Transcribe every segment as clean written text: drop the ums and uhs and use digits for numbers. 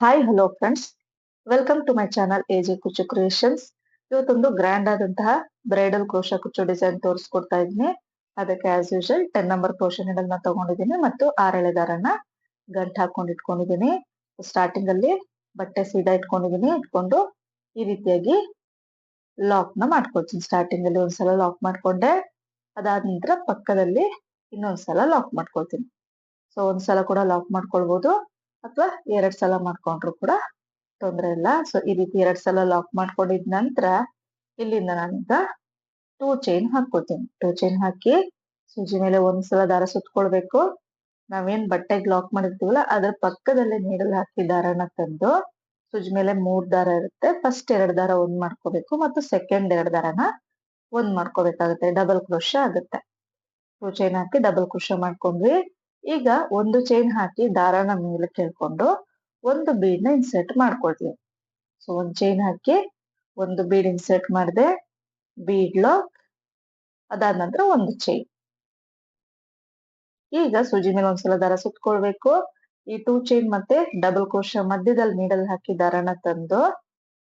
Hi hello friends, welcome to my channel AJ Kuchu creations. ಇವತ್ತೊಂದು grand ಆದಂತಹ bridal crochet ಕುಚ್ಚು design ತೋರಿಸ್ಕೊಡ್ತಾ ಇದ್ದೀನಿ. ಅದಕ್ಕೆ as usual 10 number crochet needle ನ ತಗೊಂಡಿದ್ದೀನಿ ಮತ್ತು 6 ಎಳೆ ದಾರನ ಗಂಟು ಹಾಕೊಂಡು ಇಟ್ಕೊಂಡಿದ್ದೀನಿ. ಸ್ಟಾರ್ಟಿಂಗ್ ಅಲ್ಲಿ ಬಟ್ಟೆ ಸೀದಾ ಇಟ್ಕೊಂಡು ಈ ರೀತಿಯಾಗಿ ಲಾಕ್ ನ ಮಾಡ್ಕೊಳ್ತೀನಿ. ಸ್ಟಾರ್ಟಿಂಗ್ ಅಲ್ಲಿ ಒಂದ್ಸಲ ಲಾಕ್ ಮಾಡ್ಕೊಂಡೆ, ಅದಾದ ನಂತರ ಪಕ್ಕದಲ್ಲಿ ಇನ್ನೊಂದ್ಸಲ ಲಾಕ್ ಮಾಡ್ಕೊಳ್ತೀನಿ. ಸೊ ಒಂದ್ಸಲ ಕೂಡ ಲಾಕ್ ಮಾಡ್ಕೊಳ್ಬಹುದು ಅಥವಾ 2 ಸಲ ಮಾಡ್ಕೊಂಡ್ರು ಕೂಡ ತೊಂದರೆ ಇಲ್ಲ. ಸೊ ಈ ರೀತಿ 2 ಸಲ ಲಾಕ್ ಮಾಡ್ಕೊಂಡಿದ ನಂತರ ಇಲ್ಲಿಂದ ನಾನೀಗ 2 ಚೈನ್ ಹಾಕೋತೀನಿ. 2 ಚೈನ್ ಹಾಕಿ ಸೂಜಿ ಮೇಲೆ ಒಂದ್ಸಲ ದಾರ ಸುತ್ಕೊಳ್ಬೇಕು. ನಾವೇನ್ ಬಟ್ಟೆಗೆ ಲಾಕ್ ಮಾಡಿರ್ತೀವಲ್ಲ ಅದ್ರ ಪಕ್ಕದಲ್ಲೇ ನೀಡಲ್ ಹಾಕಿ ದಾರನ ತಂದು ಸೂಜಿ ಮೇಲೆ 3 ದಾರ ಇರುತ್ತೆ. ಫಸ್ಟ್ 2 ದಾರ ಒಂದ್ ಮಾಡ್ಕೋಬೇಕು ಮತ್ತು ಸೆಕೆಂಡ್ 2 ದಾರನ ಒಂದ್ ಮಾಡ್ಕೋಬೇಕಾಗುತ್ತೆ. ಡಬಲ್ ಕ್ರೋಶಾ ಆಗುತ್ತೆ. 2 ಚೈನ್ ಹಾಕಿ ಡಬಲ್ ಕ್ರೋಶಾ ಮಾಡ್ಕೊಂಡ್ವಿ. ಈಗ ಒಂದು ಚೈನ್ ಹಾಕಿ ದಾರನ ಮೇಲೆ ಕೇಳ್ಕೊಂಡು ಒಂದು ಬೀಡ್ ನ ಇನ್ಸರ್ಟ್ ಮಾಡ್ಕೊಳ್ತೀವಿ. ಸೊ ಒಂದ್ ಚೈನ್ ಹಾಕಿ ಒಂದು ಬೀಡ್ ಇನ್ಸರ್ಟ್ ಮಾಡಿದೆ, ಬೀಡ್ ಲಾಕ್, ಅದಾದ ನಂತರ ಒಂದು ಚೈನ್. ಈಗ ಸೂಜಿ ಮೇಲೆ ಒಂದ್ಸಲ ದಾರ ಸುತ್ಕೊಳ್ಬೇಕು. ಈ 2 ಚೈನ್ ಮತ್ತೆ ಡಬಲ್ ಕ್ರೋಶಾ ಮಧ್ಯದಲ್ಲಿ ನೀಡಲ್ ಹಾಕಿ ದಾರನ ತಂದು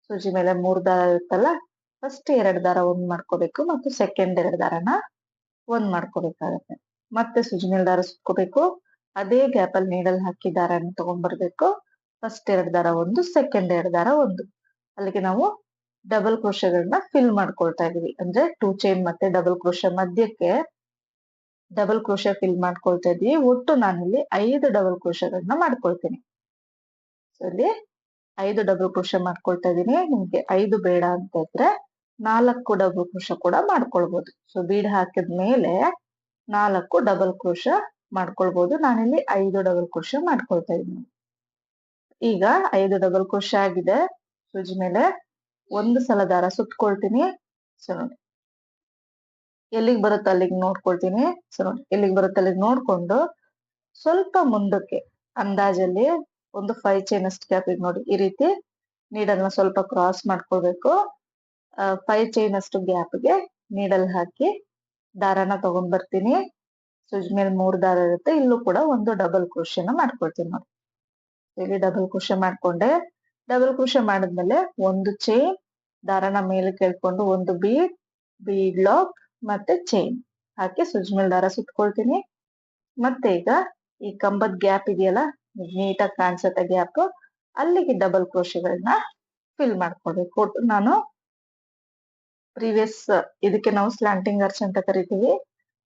ಸೂಜಿ ಮೇಲೆ 3 ದಾರ ಇರುತ್ತಲ್ಲ, ಫಸ್ಟ್ 2 ದಾರ ಒಂದ್ ಮಾಡ್ಕೋಬೇಕು ಮತ್ತು ಸೆಕೆಂಡ್ 2 ದಾರನ ಒಂದ್ ಮಾಡ್ಕೋಬೇಕಾಗತ್ತೆ. ಮತ್ತೆ ಸೂಜಿ ಮೇಲೆ ದಾರ ಸುತ್ಕೋಬೇಕು. ಅದೇ ಗ್ಯಾಪ್ ಅಲ್ಲಿ ನೀಡಲ್ ಹಾಕಿ ದಾರನ ತಗೊಂಡ್ಬರ್ಬೇಕು. ಫಸ್ಟ್ 2 ದಾರ ಒಂದು, ಸೆಕೆಂಡ್ 2 ದಾರ ಒಂದು. ಅಲ್ಲಿಗೆ ನಾವು ಡಬಲ್ ಕ್ರೋಶಾಗಳನ್ನ ಫಿಲ್ ಮಾಡ್ಕೊಳ್ತಾ ಇದೀವಿ. ಅಂದ್ರೆ 2 ಚೈನ್ ಮತ್ತೆ ಡಬಲ್ ಕ್ರೋಶಾ ಮಧ್ಯಕ್ಕೆ ಡಬಲ್ ಕ್ರೋಶಾ ಫಿಲ್ ಮಾಡ್ಕೊಳ್ತಾ ಇದೀವಿ. ಒಟ್ಟು ನಾನಿಲ್ಲಿ 5 ಡಬಲ್ ಕ್ರೋಶಾಗಳನ್ನ ಮಾಡ್ಕೊಳ್ತೀನಿ. ಸೊ ಇಲ್ಲಿ 5 ಡಬಲ್ ಕ್ರೋಶಾ ಮಾಡ್ಕೊಳ್ತಾ ಇದೀನಿ. ನಿಮ್ಗೆ 5 ಬೇಡ ಅಂತ ಇದ್ರೆ 4 ಡಬಲ್ ಕ್ರೋಶಾ ಕೂಡ ಮಾಡ್ಕೊಳ್ಬಹುದು. ಸೊ ಬೀಡ್ ಹಾಕಿದ್ಮೇಲೆ 4 ಡಬಲ್ ಕ್ರೋಶಾ ಮಾಡ್ಕೊಳ್ಬಹುದು. ನಾನಿಲ್ಲಿ 5 ಡಬಲ್ ಕ್ರೋಶಾ ಮಾಡ್ಕೊಳ್ತಾ ಇದ್ದೀನಿ. ಈಗ 5 ಡಬಲ್ ಕ್ರೋಶಾ ಆಗಿದೆ. ಸೂಜಿ ಮೇಲೆ ಒಂದು ಸಲ ದಾರ ಸುತ್ಕೊಳ್ತೀನಿ. ಸೊ ನೋಡಿ ಎಲ್ಲಿಗೆ ಬರುತ್ತೆ ಅಲ್ಲಿಗೆ ನೋಡ್ಕೊಳ್ತೀನಿ. ಸೊ ನೋಡಿ ಎಲ್ಲಿಗೆ ಬರುತ್ತೆ ಅಲ್ಲಿಗೆ ನೋಡ್ಕೊಂಡು ಸ್ವಲ್ಪ ಮುಂದಕ್ಕೆ ಅಂದಾಜಲ್ಲಿ ಒಂದು 5 ಚೈನ್ ಅಷ್ಟು ಗ್ಯಾಪ್ ಇದೆ ನೋಡಿ. ಈ ರೀತಿ ನೀಡಲ್ನ ಸ್ವಲ್ಪ ಕ್ರಾಸ್ ಮಾಡ್ಕೊಳ್ಬೇಕು. 5 ಚೈನ್ ಅಷ್ಟು ಗ್ಯಾಪ್ಗೆ ನೀಡಲ್ ಹಾಕಿ ದಾರನ ತಗೊಂಡ್ ಬರ್ತೀನಿ. ಸೂಜಿ ಮೇಲೆ 3 ದಾರ ಇರುತ್ತೆ. ಇಲ್ಲೂ ಕೂಡ ಒಂದು ಡಬಲ್ ಕ್ರೋಶಾನ ಮಾಡ್ಕೊಳ್ತೀನಿ ನೋಡಿ. ಇಲ್ಲಿ ಡಬಲ್ ಕ್ರೋಶಾ ಮಾಡ್ಕೊಂಡೆ. ಡಬಲ್ ಕ್ರೋಶಾ ಮಾಡಿದ್ಮೇಲೆ ಒಂದು ಚೈನ್, ದಾರನ ಮೇಲೆ ಕೇಳ್ಕೊಂಡು ಒಂದು ಬೀಡ್, ಬೀಡ್ ಲಾಕ್ ಮತ್ತೆ ಚೈನ್ ಹಾಕಿ ಸೂಜಿ ಮೇಲೆ ದಾರ ಸುತ್ಕೊಳ್ತೀನಿ. ಮತ್ತೆ ಈಗ ಈ ಕಂಬದ ಗ್ಯಾಪ್ ಇದೆಯಲ್ಲ, ನೀಟಾಗಿ ಕಾಣಿಸುತ್ತೆ ಗ್ಯಾಪ್, ಅಲ್ಲಿಗೆ ಡಬಲ್ ಕ್ರೋಶಾಗಳನ್ನ ಫಿಲ್ ಮಾಡ್ಕೊಳ್ಬೇಕು. ನಾನು ಪ್ರೀವಿಯಸ್ ಇದಕ್ಕೆ ನಾವು ಸ್ಲಾಂಟಿಂಗ್ ಆರ್ಚ್ ಅಂತ ಕರಿತೀವಿ.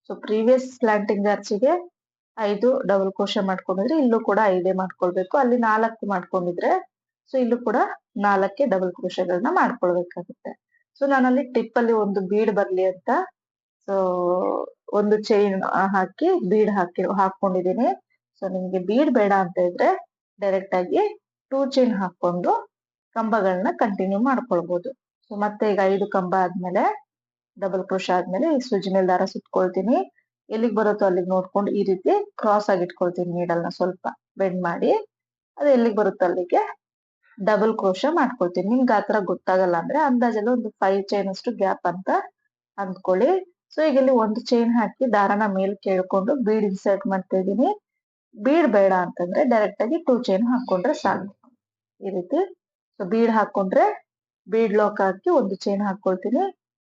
ಸೊ ಪ್ರೀವಿಯಸ್ ಸ್ಲಾಂಟಿಂಗ್ ಆರ್ಚಿಗೆ 5 ಡಬಲ್ ಕ್ರೋಶಾ ಮಾಡ್ಕೊಂಡಿದ್ರೆ ಇಲ್ಲೂ ಕೂಡ 5 ಮಾಡ್ಕೊಳ್ಬೇಕು. ಅಲ್ಲಿ 4 ಮಾಡ್ಕೊಂಡಿದ್ರೆ ಸೊ ಇಲ್ಲೂ ಕೂಡ 4 ಡಬಲ್ ಕ್ರೋಶಾಗಳನ್ನ ಮಾಡ್ಕೊಳ್ಬೇಕಾಗುತ್ತೆ. ಸೊ ನಾನಲ್ಲಿ ಟಿಪ್ ಅಲ್ಲಿ ಒಂದು ಬೀಡ್ ಬರ್ಲಿ ಅಂತ ಸೊ ಒಂದು ಚೈನ್ ಹಾಕಿ ಬೀಡ್ ಹಾಕೊಂಡಿದ್ದೀನಿ. ಸೊ ನಿಮ್ಗೆ ಬೀಡ್ ಬೇಡ ಅಂತ ಇದ್ರೆ ಡೈರೆಕ್ಟ್ ಆಗಿ 2 ಚೈನ್ ಹಾಕೊಂಡು ಕಂಬಗಳನ್ನ ಕಂಟಿನ್ಯೂ ಮಾಡ್ಕೊಳ್ಬಹುದು. ಸೊ ಮತ್ತೆ ಈಗ 5 ಕಂಬ ಆದ್ಮೇಲೆ ಡಬಲ್ ಕ್ರೋಶಾ ಆದ್ಮೇಲೆ ಈ ಸೂಜಿ ಮೇಲೆ ದಾರ ಸುತ್ಕೊಳ್ತೀನಿ. ಎಲ್ಲಿಗೆ ಬರುತ್ತೋ ಅಲ್ಲಿಗೆ ನೋಡ್ಕೊಂಡು ಈ ರೀತಿ ಕ್ರಾಸ್ ಆಗಿ ಇಟ್ಕೊಳ್ತೀನಿ. ನೀಡಲ್ನ ಸ್ವಲ್ಪ ಬೆಂಡ್ ಮಾಡಿ ಅದು ಎಲ್ಲಿಗೆ ಬರುತ್ತೋ ಅಲ್ಲಿಗೆ ಡಬಲ್ ಕ್ರೋಶಾ ಮಾಡ್ಕೊಳ್ತೀನಿ. ನಿಮ್ಗೆ ಆತರ ಗೊತ್ತಾಗಲ್ಲ ಅಂದ್ರೆ ಅಂದಾಜಲ್ಲಿ ಒಂದು 5 ಚೈನ್ ಅಷ್ಟು ಗ್ಯಾಪ್ ಅಂತ ಅಂದ್ಕೊಳ್ಳಿ. ಸೊ ಈಗ ಇಲ್ಲಿ ಒಂದು ಚೈನ್ ಹಾಕಿ ದಾರನ ಮೇಲೆ ಕೇಳ್ಕೊಂಡು ಬೀಡ್ ಇನ್ಸರ್ಟ್ ಮಾಡ್ತಾ ಇದೀನಿ. ಬೀಡ್ ಬೇಡ ಅಂತಂದ್ರೆ ಡೈರೆಕ್ಟ್ ಆಗಿ 2 ಚೈನ್ ಹಾಕೊಂಡ್ರೆ ಸಾಕು. ಈ ರೀತಿ ಸೊ ಬೀಡ್ ಹಾಕೊಂಡ್ರೆ ಬೀಡ್ ಲಾಕ್ ಹಾಕಿ ಒಂದು ಚೈನ್ ಹಾಕೊಳ್ತೀನಿ.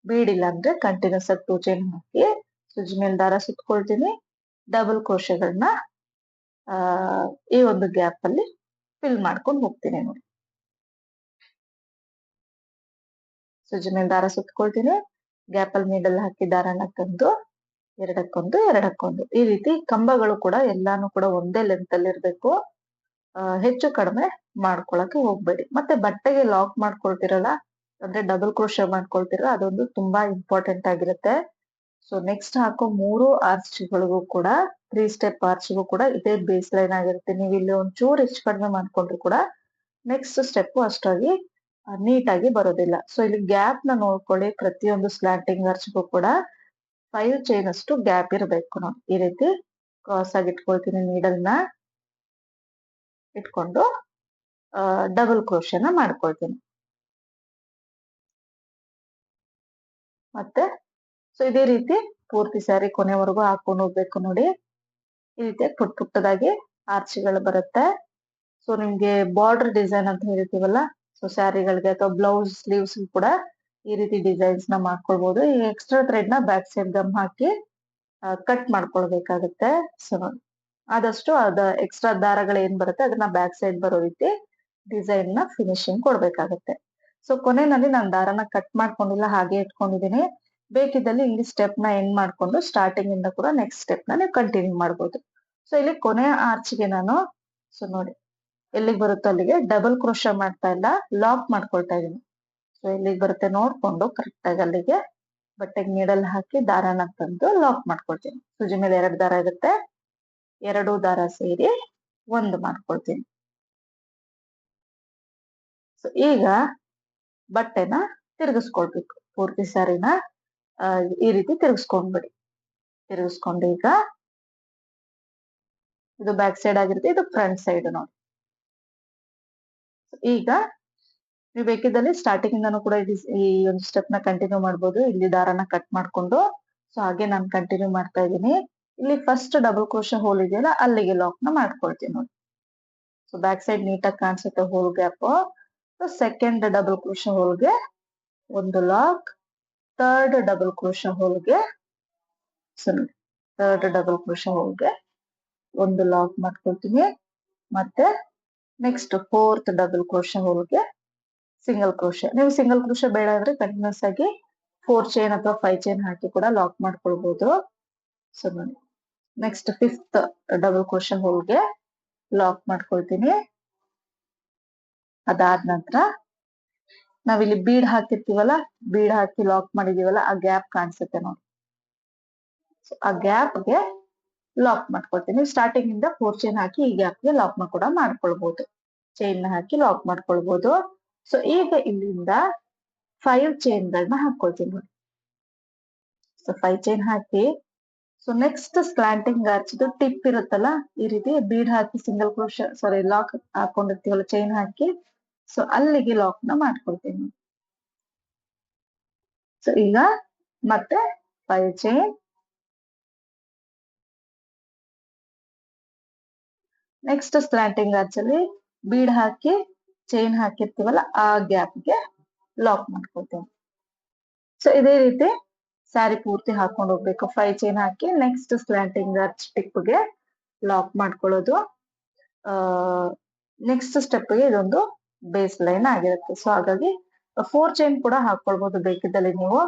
ಬೀಡ್ ಇಲ್ಲ ಅಂದ್ರೆ ಕಂಟಿನ್ಯೂಸ್ ಆಗಿ 2 ಚೈನ್ ಹಾಕಿ ಸೂಜಿ ಮೇಲೆ ದಾರ ಸುತ್ಕೊಳ್ತೀನಿ. ಡಬಲ್ ಕ್ರೋಶಾಗಳನ್ನ ಈ ಒಂದು ಗ್ಯಾಪ್ ಅಲ್ಲಿ ಫಿಲ್ ಮಾಡ್ಕೊಂಡು ಹೋಗ್ತೀನಿ ನೋಡಿ. ಸೂಜಿ ಮೇಲೆ ದಾರ ಸುತ್ಕೊಳ್ತೀನಿ. ಗ್ಯಾಪ್ ಅಲ್ಲಿ ನೀಡಲ್ ಹಾಕಿ ದಾರನ ತಂದು ಎರಡಕ್ಕೊಂದು ಈ ರೀತಿ ಕಂಬಗಳು ಕೂಡ ಎಲ್ಲಾನು ಕೂಡ ಒಂದೇ ಲೆಂತ್ ಅಲ್ಲಿ ಇರ್ಬೇಕು. ಹೆಚ್ಚು ಕಡಿಮೆ ಮಾಡ್ಕೊಳಕ್ಕೆ ಹೋಗ್ಬೇಡಿ. ಮತ್ತೆ ಬಟ್ಟೆಗೆ ಲಾಕ್ ಮಾಡ್ಕೊಳ್ತಿರಲ್ಲ ಅಂದ್ರೆ ಡಬಲ್ ಕ್ರೋಶಾ ಮಾಡ್ಕೊಳ್ತಿರಲ್ಲ, ಅದೊಂದು ತುಂಬಾ ಇಂಪಾರ್ಟೆಂಟ್ ಆಗಿರುತ್ತೆ. ಸೊ ನೆಕ್ಸ್ಟ್ ಹಾಕೋ 3 ಆರ್ಚ್ಗಳಿಗೂ ಕೂಡ 3 ಸ್ಟೆಪ್ ಆರ್ಚ್ಗೂ ಕೂಡ ಇದೇ ಬೇಸ್ ಲೈನ್ ಆಗಿರುತ್ತೆ. ನೀವು ಇಲ್ಲಿ ಒಂಚೂರು ಹೆಚ್ಚು ಕಡಿಮೆ ಮಾಡ್ಕೊಂಡ್ರು ಕೂಡ ನೆಕ್ಸ್ಟ್ ಸ್ಟೆಪ್ ಅಷ್ಟಾಗಿ ನೀಟಾಗಿ ಬರೋದಿಲ್ಲ. ಸೊ ಇಲ್ಲಿ ಗ್ಯಾಪ್ ನ ನೋಡ್ಕೊಳ್ಳಿ. ಪ್ರತಿಯೊಂದು ಸ್ಲಾಂಟಿಂಗ್ ಆರ್ಚ್ಗೂ ಕೂಡ 5 ಚೈನ್ ಅಷ್ಟು ಗ್ಯಾಪ್ ಇರಬೇಕು ನೋಡಿ. ಈ ರೀತಿ ಕ್ರಾಸ್ ಆಗಿ ಇಟ್ಕೊಳ್ತೀನಿ. ನೀಡಲ್ನ ಇಟ್ಕೊಂಡು ಡಬಲ್ ಕ್ರೋಶಾನ ಮಾಡ್ಕೊಳ್ತೀನಿ. ಮತ್ತೆ ಸೊ ಇದೇ ರೀತಿ ಪೂರ್ತಿ ಸ್ಯಾರಿ ಕೊನೆವರೆಗೂ ಹಾಕೊಂಡು ಹೋಗ್ಬೇಕು ನೋಡಿ. ಈ ರೀತಿ ಪುಟ್ಟದಾಗಿ ಆರ್ಚ್ಗಳು ಬರುತ್ತೆ. ಸೊ ನಿಮ್ಗೆ ಬಾರ್ಡರ್ ಡಿಸೈನ್ ಅಂತ ಹೇಳ್ತೀವಲ್ಲ, ಸೊ ಸ್ಯಾರಿಗಳಿಗೆ ಅಥವಾ ಬ್ಲೌಸ್ ಸ್ಲೀವ್ಸ್ ಕೂಡ ಈ ರೀತಿ ಡಿಸೈನ್ಸ್ ನ ಮಾಡ್ಕೊಳ್ಬಹುದು. ಈ ಎಕ್ಸ್ಟ್ರಾ ಥ್ರೆಡ್ ನ ಬ್ಯಾಕ್ ಸೈಡ್ ಗಮ್ ಹಾಕಿ ಕಟ್ ಮಾಡ್ಕೊಳ್ಬೇಕಾಗತ್ತೆ. ಸೊ ಆದಷ್ಟು ಅದ ಎಕ್ಸ್ಟ್ರಾ ದಾರಗಳು ಏನ್ ಬರುತ್ತೆ ಅದನ್ನ ಬ್ಯಾಕ್ ಸೈಡ್ ಬರೋ ರೀತಿ ಡಿಸೈನ್ ನ ಫಿನಿಶಿಂಗ್ ಕೊಡ್ಬೇಕಾಗತ್ತೆ. ಸೊ ಕೊನೆಯಲ್ಲಿ ನಾನು ದಾರನ ಕಟ್ ಮಾಡ್ಕೊಂಡಿಲ್ಲ, ಹಾಗೆ ಇಟ್ಕೊಂಡಿದೀನಿ. ಬೇಕಿದ್ದಲ್ಲಿ ಇಲ್ಲಿ ಸ್ಟೆಪ್ ನ ಎಂಡ್ ಮಾಡ್ಕೊಂಡು ಸ್ಟಾರ್ಟಿಂಗ್ ಇಂದ ಕೂಡ ನೆಕ್ಸ್ಟ್ ಸ್ಟೆಪ್ ನ ನೀವು ಕಂಟಿನ್ಯೂ ಮಾಡ್ಬೋದು. ಸೊ ಇಲ್ಲಿ ಕೊನೆಯ ಆರ್ಚ್ಗೆ ನಾನು ಸೊ ನೋಡಿ ಎಲ್ಲಿಗೆ ಬರುತ್ತೋ ಅಲ್ಲಿಗೆ ಡಬಲ್ ಕ್ರೋಶ ಮಾಡ್ತಾ ಇಲ್ಲ, ಲಾಕ್ ಮಾಡ್ಕೊಳ್ತಾ ಇದೀನಿ. ಸೊ ಎಲ್ಲಿಗೆ ಬರುತ್ತೆ ನೋಡ್ಕೊಂಡು ಕರೆಕ್ಟ್ ಆಗಿ ಅಲ್ಲಿಗೆ ಬಟ್ಟೆಗೆ ನೀಡಲ್ ಹಾಕಿ ದಾರನ ತಂದು ಲಾಕ್ ಮಾಡ್ಕೊಳ್ತೀನಿ. ಸೂಜಿ ಮೇಲೆ 2 ದಾರ ಇರುತ್ತೆ, 2 ದಾರ ಸೇರಿ 1 ಮಾಡ್ಕೊಳ್ತೀನಿ. ಸೊ ಈಗ ಬಟ್ಟೆನ ತಿರುಗಿಸ್ಕೊಳ್ಬೇಕು. ಪೂರ್ತಿ ಸ್ಯಾರಿನ ಈ ರೀತಿ ತಿರುಗಿಸ್ಕೊಂಡ್ಬಿಡಿ. ತಿರುಗಿಸ್ಕೊಂಡು ಈಗ ಇದು ಬ್ಯಾಕ್ ಸೈಡ್ ಆಗಿರುತ್ತೆ, ಇದು ಫ್ರಂಟ್ ಸೈಡ್ ನೋಡಿ. ಈಗ ನೀವು ಬೇಕಿದ್ದಲ್ಲಿ ಸ್ಟಾರ್ಟಿಂಗ್ ಇಂದಾನು ಕೂಡ ಈ ಒಂದು ಸ್ಟೆಪ್ ನ ಕಂಟಿನ್ಯೂ ಮಾಡ್ಬೋದು. ಇಲ್ಲಿ ದಾರನ ಕಟ್ ಮಾಡ್ಕೊಂಡು ಸೊ ಹಾಗೆ ನಾನು ಕಂಟಿನ್ಯೂ ಮಾಡ್ತಾ ಇದ್ದೀನಿ. ಇಲ್ಲಿ ಫಸ್ಟ್ ಡಬಲ್ ಕ್ರೋಶ ಹೋಲ್ ಇದೆಯಲ್ಲ ಅಲ್ಲಿಗೆ ಲಾಕ್ ನ ಮಾಡ್ಕೊಳ್ತೀನಿ ನೋಡಿ. ಸೊ ಬ್ಯಾಕ್ ಸೈಡ್ ನೀಟಾಗಿ ಕಾಣಿಸುತ್ತೆ hole gap. Second double crochet ಹೋಲ್ಗೆ 1 ಲಾಕ್, ಥರ್ಡ್ ಡಬಲ್ ಕ್ರೋಶ ಹೋಲ್ಗೆ ಥರ್ಡ್ ಡಬಲ್ ಕ್ರೋಶ ಹೋಲ್ಗೆ 1 ಲಾಕ್ ಮಾಡ್ಕೊಳ್ತೀನಿ. ಮತ್ತೆ ನೆಕ್ಸ್ಟ್ ಫೋರ್ತ್ ಡಬಲ್ ಕ್ರೋಶ ಹೋಲ್ಗೆ ಸಿಂಗಲ್ ಕ್ರೋಶ. ನೀವು ಸಿಂಗಲ್ ಕ್ರೋಶ ಬೇಡ ಅಂದ್ರೆ ಕಂಟಿನ್ಯೂಸ್ ಆಗಿ 4 ಚೈನ್ ಅಥವಾ 5 ಚೈನ್ ಹಾಕಿ ಕೂಡ ಲಾಕ್ ಮಾಡ್ಕೊಳ್ಬಹುದು. ಸೊ ನೋಡಿ ನೆಕ್ಸ್ಟ್ ಫಿಫ್ತ್ ಡಬಲ್ ಕ್ರೋಶ ಹೋಲ್ಗೆ ಲಾಕ್ ಮಾಡ್ಕೊಳ್ತೀನಿ. ಅದಾದ ನಂತರ ನಾವಿಲ್ಲಿ ಬೀಡ್ ಹಾಕಿರ್ತೀವಲ್ಲ, ಬೀಡ್ ಹಾಕಿ ಲಾಕ್ ಮಾಡಿದೀವಲ್ಲ, ಆ ಗ್ಯಾಪ್ ಕಾಣಿಸುತ್ತೆ ನೋಡಿ. ಆ ಗ್ಯಾಪ್ಗೆ ಲಾಕ್ ಮಾಡ್ಕೊಳ್ತೀನಿ. ಸ್ಟಾರ್ಟಿಂಗ್ ಇಂದ 4 ಚೈನ್ ಹಾಕಿ ಈ ಗ್ಯಾಪ್ಗೆ ಲಾಕ್ ಕೂಡ ಮಾಡ್ಕೊಳ್ಬಹುದು. ಚೈನ್ ನ ಹಾಕಿ ಲಾಕ್ ಮಾಡ್ಕೊಳ್ಬಹುದು. ಸೊ ಈಗ ಇಲ್ಲಿಂದ 5 ಚೈನ್ ಗಳನ್ನ ಹಾಕೊಳ್ತೀನಿ ನೋಡಿ. ಸೊ 5 ಚೈನ್ ಹಾಕಿ so next slanting arch tip ಇರುತ್ತಲ್ಲ, ಈ ರೀತಿ ಬೀಡ್ ಹಾಕಿ ಸಿಂಗಲ್ ಕ್ರೋಶ ಲಾಕ್ ಹಾಕೊಂಡಿರ್ತೀವಲ್ಲ ಚೈನ್ ಹಾಕಿ, ಸೊ ಅಲ್ಲಿಗೆ ಲಾಕ್ ನ ಮಾಡ್ಕೊಳ್ತೀನಿ. ಸೊ ಈಗ ಮತ್ತೆ 5 ಚೈನ್, ನೆಕ್ಸ್ಟ್ ಸ್ಲಾಂಟಿಂಗ್ ಆರ್ಚ್ ಅಲ್ಲಿ ಬೀಡ್ ಹಾಕಿ ಚೈನ್ ಹಾಕಿರ್ತೀವಲ್ಲ ಆ ಗ್ಯಾಪ್ಗೆ ಲಾಕ್ ಮಾಡ್ಕೊಳ್ತೀನಿ. ಸೊ ಇದೇ ರೀತಿ ಸ್ಯಾರಿ ಪೂರ್ತಿ ಹಾಕೊಂಡು ಹೋಗ್ಬೇಕು. 5 ಚೈನ್ ಹಾಕಿ ನೆಕ್ಸ್ಟ್ ಸ್ಲಾಂಟಿಂಗ್ ಆರ್ಚ್ ಟಿಪ್ಗೆ ಲಾಕ್ ಮಾಡ್ಕೊಳ್ಳೋದು. ನೆಕ್ಸ್ಟ್ ಸ್ಟೆಪ್ಗೆ ಇದೊಂದು ಬೇಸ್ ಲೈನ್ ಆಗಿರುತ್ತೆ. ಸೊ ಹಾಗಾಗಿ 4 ಚೈನ್ ಕೂಡ ಹಾಕೊಳ್ಬಹುದು ಬೇಕಿದ್ದಲ್ಲಿ ನೀವು.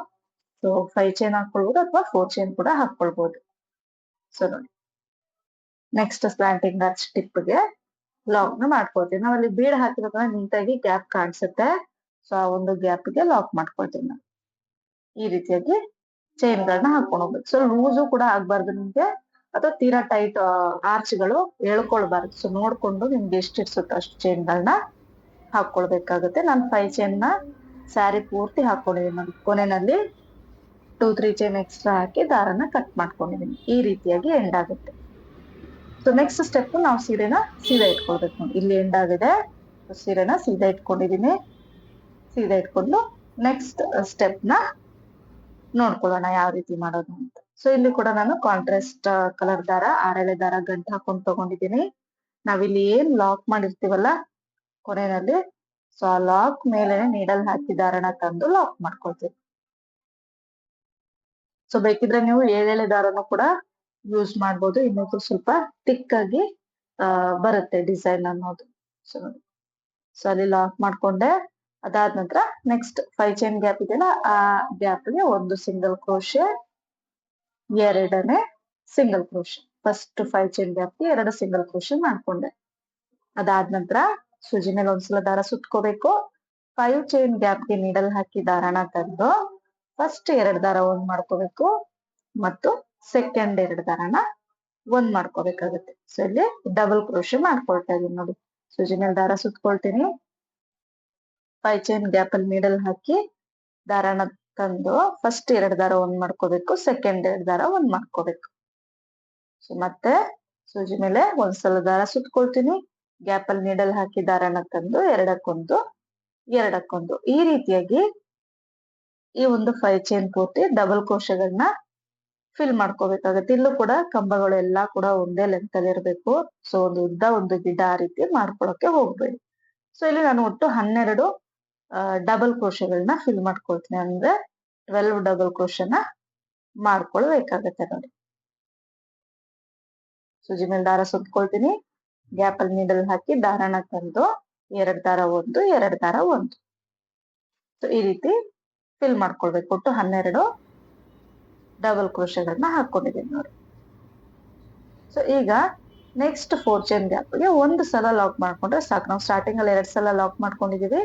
ಸೊ 5 ಚೈನ್ ಹಾಕೊಳ್ಬಹುದು ಅಥವಾ 4 ಚೈನ್ ಕೂಡ ಹಾಕೊಳ್ಬಹುದು. ಸೊ ನೋಡಿ ನೆಕ್ಸ್ಟ್ ಸ್ಲಾಂಟಿಂಗ್ ಆರ್ಚ್ ಟಿಪ್ಗೆ ಲಾಕ್ ನ ಮಾಡ್ಕೊಳ್ತೀನಿ. ನಾವಲ್ಲಿ ಬೀಡ್ ಹಾಕಿರೋದ್ರಿಂದ ನೀಟಾಗಿ ಗ್ಯಾಪ್ ಕಾಣಿಸುತ್ತೆ. ಸೊ ಆ ಒಂದು ಗ್ಯಾಪ್ಗೆ ಲಾಕ್ ಮಾಡ್ಕೊಳ್ತೀನಿ ನಾನು. ಈ ರೀತಿಯಾಗಿ ಚೈನ್ ಗಳನ್ನ ಹಾಕೊಂಡು ಹೋಗ್ಬೇಕು. ಸೊ ಲೂಸು ಕೂಡ ಆಗ್ಬಾರ್ದು ನಿಮ್ಗೆ, ಅಥವಾ ತೀರಾ ಟೈಟ್ ಆರ್ಚ್ ಗಳು ಎಳ್ಕೊಳ್ಬಾರ್ದು. ಸೊ ನೋಡ್ಕೊಂಡು ನಿಮ್ಗೆ ಎಷ್ಟು ಇಡ್ಸುತ್ತೋ ಅಷ್ಟು ಚೈನ್ ಗಳನ್ನ ಹಾಕೊಳ್ಬೇಕಾಗುತ್ತೆ. ನಾನು 5 ಚೈನ್ ನ ಸ್ಯಾರಿ ಪೂರ್ತಿ ಹಾಕೊಂಡಿದ್ದೀನಿ ನೋಡಿ. ಕೊನೆಯಲ್ಲಿ 2-3 ಚೈನ್ ಎಕ್ಸ್ಟ್ರಾ ಹಾಕಿ ದಾರನ ಕಟ್ ಮಾಡ್ಕೊಂಡಿದ್ದೀನಿ. ಈ ರೀತಿಯಾಗಿ ಎಂಡ್ ಆಗುತ್ತೆ. ಸೊ ನೆಕ್ಸ್ಟ್ ಸ್ಟೆಪ್ ನಾವು ಸೀರೆನ ಸೀದಾ ಇಟ್ಕೊಳ್ಬೇಕು ನೋಡಿ. ಇಲ್ಲಿ ಎಂಡ್ ಆಗಿದೆ, ಸೀರೆನ ಸೀದಾ ಇಟ್ಕೊಂಡಿದೀನಿ. ಸೀದಾ ಇಟ್ಕೊಂಡು ನೆಕ್ಸ್ಟ್ ಸ್ಟೆಪ್ ನ ನೋಡ್ಕೊಳ್ಳೋಣ ಯಾವ ರೀತಿ ಮಾಡೋದು ಅಂತ. ಸೊ ಇಲ್ಲಿ ಕೂಡ ನಾನು ಕಾಂಟ್ರಾಸ್ಟ್ ಕಲರ್ ದಾರ 6 ಎಳೆ ದಾರ ಗಂಟು ಹಾಕೊಂಡು ತಗೊಂಡಿದ್ದೀನಿ. ನಾವಿಲ್ಲಿ ಏನ್ ಲಾಕ್ ಮಾಡಿರ್ತೀವಲ್ಲ ಕೊನೆಯಲ್ಲಿ, ಸೊ ಆ ಲಾಕ್ ಮೇಲೆ ನೀಡಲ್ ಹಾಕಿ ದಾರನ ತಂದು ಲಾಕ್ ಮಾಡ್ಕೊಳ್ತೀವಿ. ಸೊ ಬೇಕಿದ್ರೆ ನೀವು 7 ಎಳೆ ದಾರನು ಕೂಡ ಯೂಸ್ ಮಾಡ್ಬೋದು. ಇನ್ನೊಂದು ಸ್ವಲ್ಪ ಥಿಕ್ ಆಗಿ ಬರುತ್ತೆ ಡಿಸೈನ್ ಅನ್ನೋದು. ಸೊ ಅಲ್ಲಿ ಲಾಕ್ ಮಾಡ್ಕೊಂಡೆ. ಅದಾದ ನಂತರ ನೆಕ್ಸ್ಟ್ 5 ಚೈನ್ ಗ್ಯಾಪ್ ಇದೆಯಲ್ಲ ಆ ಗ್ಯಾಪ್ಗೆ 1 ಸಿಂಗಲ್ ಕ್ರೋಶೆ, 2ನೇ ಸಿಂಗಲ್ ಕ್ರೋಶೆ. ಫಸ್ಟ್ 5 ಚೈನ್ ಗ್ಯಾಪ್ಗೆ 2 ಸಿಂಗಲ್ ಕ್ರೋಶೆ ಮಾಡ್ಕೊಂಡೆ. ಅದಾದ ನಂತರ ಸೂಜಿ ಮೇಲೆ ಒಂದ್ಸಲ ದಾರ ಸುತ್ಕೋಬೇಕು. 5 ಚೈನ್ ಗ್ಯಾಪ್ಗೆ ನೀಡಲ್ ಹಾಕಿ ದಾರನ ತಂದು ಫಸ್ಟ್ 2 ದಾರ 1 ಮಾಡ್ಕೋಬೇಕು ಮತ್ತು ಸೆಕೆಂಡ್ 2 ದಾರನ 1 ಮಾಡ್ಕೋಬೇಕಾಗುತ್ತೆ. ಸೊ ಇಲ್ಲಿ ಡಬಲ್ ಕ್ರೋಶೆ ಮಾಡ್ಕೊಳ್ತಾ ಇದೀನಿ ನೋಡಿ. ಸೂಜಿ ಮೇಲೆ ದಾರ ಸುತ್ಕೊಳ್ತೀನಿ. 5 ಚೈನ್ ಗ್ಯಾಪ್ ಅಲ್ಲಿ ನೀಡಲ್ ಹಾಕಿ ದಾರನ ತಂದು ಫಸ್ಟ್ 2 ದಾರ 1 ಮಾಡ್ಕೋಬೇಕು, ಸೆಕೆಂಡ್ 2 ದಾರ 1 ಮಾಡ್ಕೋಬೇಕು. ಸೊ ಮತ್ತೆ ಸೂಜಿ ಮೇಲೆ ಒಂದ್ಸಲ ದಾರ ಸುತ್ಕೊಳ್ತೀನಿ. ಗ್ಯಾಪ್ ಅಲ್ಲಿ ನೀಡಲ್ ಹಾಕಿ ದಾರನ ತಂದು ಎರಡಕ್ಕೊಂದು ಈ ರೀತಿಯಾಗಿ ಈ ಒಂದು 5 ಚೈನ್ ಪೂರ್ತಿ ಡಬಲ್ ಕ್ರೋಶೆಗಳನ್ನ ಫಿಲ್ ಮಾಡ್ಕೋಬೇಕಾಗತ್ತೆ. ಇಲ್ಲೂ ಕೂಡ ಕಂಬಗಳು ಎಲ್ಲಾ ಕೂಡ ಒಂದೇ ಲೆಂತ್ ಅಲ್ಲಿ ಇರಬೇಕು. ಸೊ ಒಂದು ಉದ್ದ ಒಂದು ಗಿಡ್ಡ ಆ ರೀತಿ ಮಾಡ್ಕೊಳಕ್ಕೆ ಹೋಗ್ಬೇಡಿ. ಸೊ ಇಲ್ಲಿ ನಾನು ಒಟ್ಟು 12 ಡಬಲ್ ಕ್ರೋಶೆಗಳನ್ನ ಫಿಲ್ ಮಾಡ್ಕೊಳ್ತೀನಿ. ಅಂದ್ರೆ 12 ಡಬಲ್ ಕ್ರೋಶನ ಮಾಡ್ಕೊಳ್ಬೇಕಾಗತ್ತೆ ನೋಡಿ. ಸೂಜಿ ಮೇಲೆ ದಾರ ಸುತ್ಕೊಳ್ತೀನಿ, ಗ್ಯಾಪ್ ಅಲ್ಲಿ ನೀಡಲ್ ಹಾಕಿ ದಾರನ ತಂದು 2 ದಾರ 1 2 ದಾರ 1. ಸೊ ಈ ರೀತಿ ಫಿಲ್ ಮಾಡ್ಕೊಳ್ಬೇಕು. ಒಟ್ಟು 12 ಡಬಲ್ ಕ್ರೋಶೆಗಳನ್ನ ಹಾಕೊಂಡಿದ್ದೀನಿ ನೋಡಿ. ಸೊ ಈಗ ನೆಕ್ಸ್ಟ್ 4 ಚೈನ್ ಗ್ಯಾಪ್ ಗೆ ಒಂದು ಸಲ ಲಾಕ್ ಮಾಡ್ಕೊಂಡ್ರೆ ಸಾಕು. ನಾವು ಸ್ಟಾರ್ಟಿಂಗ್ ಅಲ್ಲಿ 2 ಸಲ ಲಾಕ್ ಮಾಡ್ಕೊಂಡಿದೀವಿ,